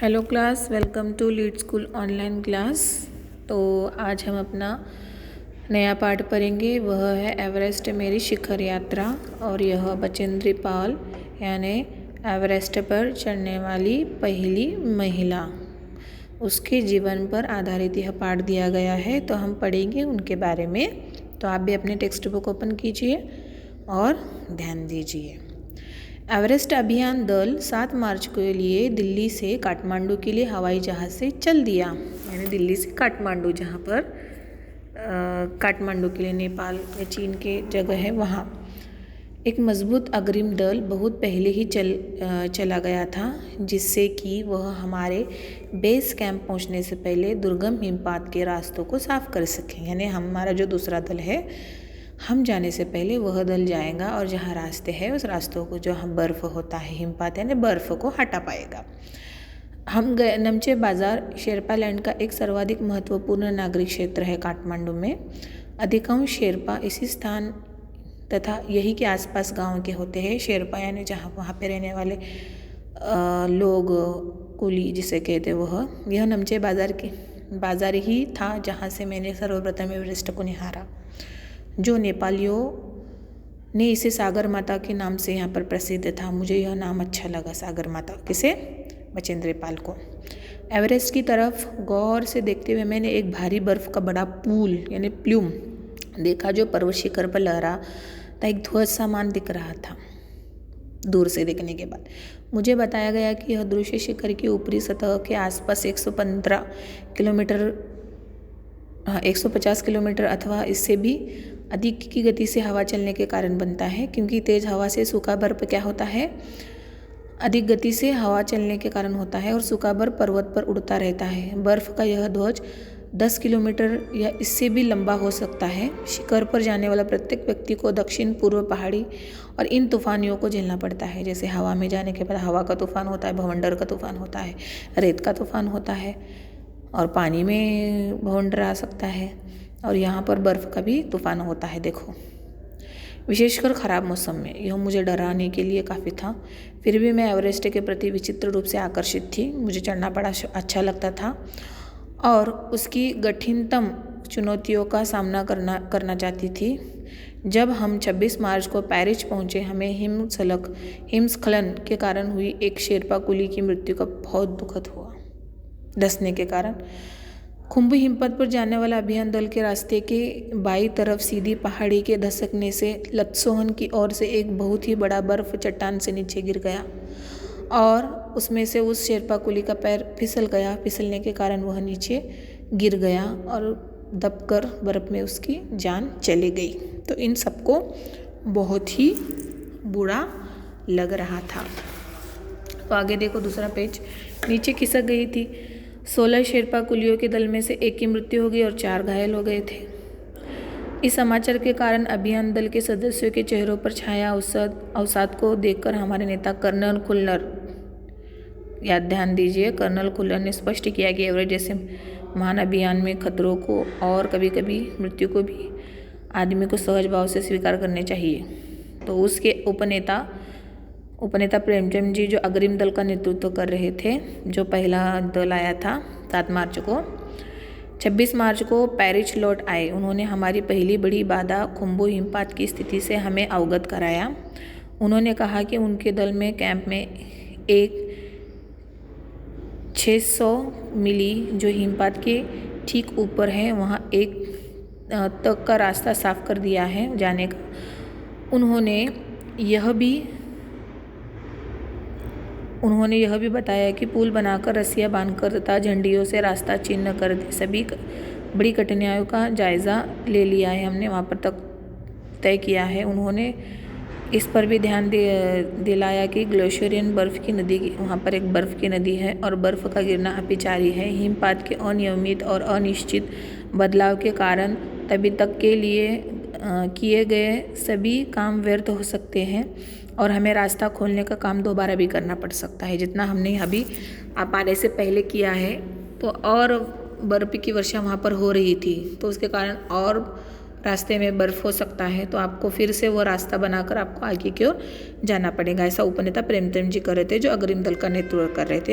Hello class, welcome to lead school online class. तो आज हम अपना नया पाठ पढ़ेंगे, वह है एवरेस्ट मेरी शिखर यात्रा। और यह बचेंद्री पाल यानी एवरेस्ट पर चढ़ने वाली पहली महिला, उसके जीवन पर आधारित यह पाठ दिया गया है। तो हम पढ़ेंगे उनके बारे में। तो आप भी अपने टेक्स्ट बुक ओपन कीजिए और ध्यान दीजिए। एवरेस्ट अभियान दल 7 मार्च के लिए दिल्ली से काठमांडू के लिए हवाई जहाज़ से चल दिया। यानी दिल्ली से काठमांडू, जहाँ पर काठमांडू के लिए नेपाल या चीन के जगह है, वहाँ एक मजबूत अग्रिम दल बहुत पहले ही चला गया था, जिससे कि वह हमारे बेस कैंप पहुँचने से पहले दुर्गम हिमपात के रास्तों को साफ कर सकें। यानी हमारा जो दूसरा दल है, हम जाने से पहले वह दल जाएगा और जहाँ रास्ते हैं उस रास्तों को, जो हम बर्फ़ होता है, हिमपात यानी बर्फ़ को हटा पाएगा। हम गए नमचे बाज़ार शेरपा लैंड का एक सर्वाधिक महत्वपूर्ण नागरिक क्षेत्र है काठमांडू में। अधिकांश शेरपा इसी स्थान तथा यही के आसपास गांव के होते हैं। शेरपा यानी जहाँ वहाँ पे रहने वाले लोग, कुली जिसे कहते, वह यह नमचे बाज़ार ही था जहाँ से मैंने सर्वप्रथम एवरेस्ट को निहारा, जो नेपालियों ने इसे सागर माता के नाम से यहाँ पर प्रसिद्ध था। मुझे यह नाम अच्छा लगा, सागर माता। किसे? बचेंद्री पाल को। एवरेस्ट की तरफ गौर से देखते हुए मैंने एक भारी बर्फ का बड़ा पूल यानी प्लूम देखा, जो पर्वत शिखर पर लहरा था। एक ध्वज समान दिख रहा था। दूर से देखने के बाद मुझे बताया गया कि यह दृश्य शिखर की ऊपरी सतह के आसपास 150 किलोमीटर अथवा इससे भी अधिक की गति से हवा चलने के कारण बनता है। क्योंकि तेज़ हवा से सूखा बर्फ क्या होता है, अधिक गति से हवा चलने के कारण होता है, और सूखा बर्फ पर्वत पर उड़ता रहता है। बर्फ का यह ध्वज 10 किलोमीटर या इससे भी लंबा हो सकता है। शिखर पर जाने वाला प्रत्येक व्यक्ति को दक्षिण पूर्व पहाड़ी और इन तूफानियों को झेलना पड़ता है। जैसे हवा में जाने के बाद हवा का तूफान होता है, भवंडर का तूफान होता है, रेत का तूफान होता है, और पानी में भवंडर आ सकता है, और यहाँ पर बर्फ़ का भी तूफान होता है। देखो, विशेषकर ख़राब मौसम में यह मुझे डराने के लिए काफ़ी था। फिर भी मैं एवरेस्ट के प्रति विचित्र रूप से आकर्षित थी। मुझे चढ़ना बड़ा अच्छा लगता था और उसकी कठिनतम चुनौतियों का सामना करना चाहती थी। जब हम 26 मार्च को पेरिस पहुँचे, हमें हिमस्खलन के कारण हुई एक शेरपा कुली की मृत्यु का बहुत दुखद हुआ। धंसने के कारण खुम्बू हिमपात पर जाने वाला अभियान दल के रास्ते के बाईं तरफ सीधी पहाड़ी के धसकने से लत्सोहन की ओर से एक बहुत ही बड़ा बर्फ चट्टान से नीचे गिर गया, और उसमें से उस शेरपा कुली का पैर फिसल गया। फिसलने के कारण वह नीचे गिर गया और दबकर बर्फ में उसकी जान चली गई। तो इन सबको बहुत ही बुरा लग रहा था। तो आगे देखो, दूसरा पेज। नीचे खिसक गई थी। 16 शेरपा कुलियों के दल में से एक की मृत्यु हो गई और 4 घायल हो गए थे। इस समाचार के कारण अभियान दल के सदस्यों के चेहरों पर छाया अवसाद को देखकर हमारे नेता कर्नल खुल्लर, याद ध्यान दीजिए, कर्नल खुल्लर ने स्पष्ट किया कि एवरेस्ट जैसे महान अभियान में खतरों को और कभी कभी मृत्यु को भी आदमी को सहज भाव से स्वीकार करने चाहिए। तो उसके उपनेता प्रेमचंद जी, जो अग्रिम दल का नेतृत्व कर रहे थे, जो पहला दल आया था 7 मार्च को, 26 मार्च को पेरिस लौट आए। उन्होंने हमारी पहली बड़ी बाधा खुम्बू हिमपात की स्थिति से हमें अवगत कराया। उन्होंने कहा कि उनके दल में कैंप में एक 600 मिली जो हिमपात के ठीक ऊपर है, वहाँ एक तक का रास्ता साफ कर दिया है जाने का। उन्होंने यह भी बताया कि पुल बनाकर रस्सियाँ बांधकर तथा झंडियों से रास्ता चिन्ह कर दे। सभी बड़ी कठिनाइयों का जायज़ा ले लिया है, हमने वहाँ पर तक तय किया है। उन्होंने इस पर भी ध्यान दिलाया कि ग्लेशियरियन बर्फ़ की नदी, वहाँ पर एक बर्फ़ की नदी है और बर्फ़ का गिरना अभी जारी है। हिमपात के अनियमित और अनिश्चित बदलाव के कारण तभी तक के लिए किए गए सभी काम व्यर्थ हो सकते हैं, और हमें रास्ता खोलने का काम दोबारा भी करना पड़ सकता है। जितना हमने अभी आप आने से पहले किया है, तो और बर्फ़ की वर्षा वहाँ पर हो रही थी, तो उसके कारण और रास्ते में बर्फ़ हो सकता है, तो आपको फिर से वो रास्ता बनाकर आपको आगे की ओर जाना पड़ेगा। ऐसा उपनेता प्रेमचंद जी कर रहे थे, जो अग्रिम दल का नेतृत्व कर रहे थे।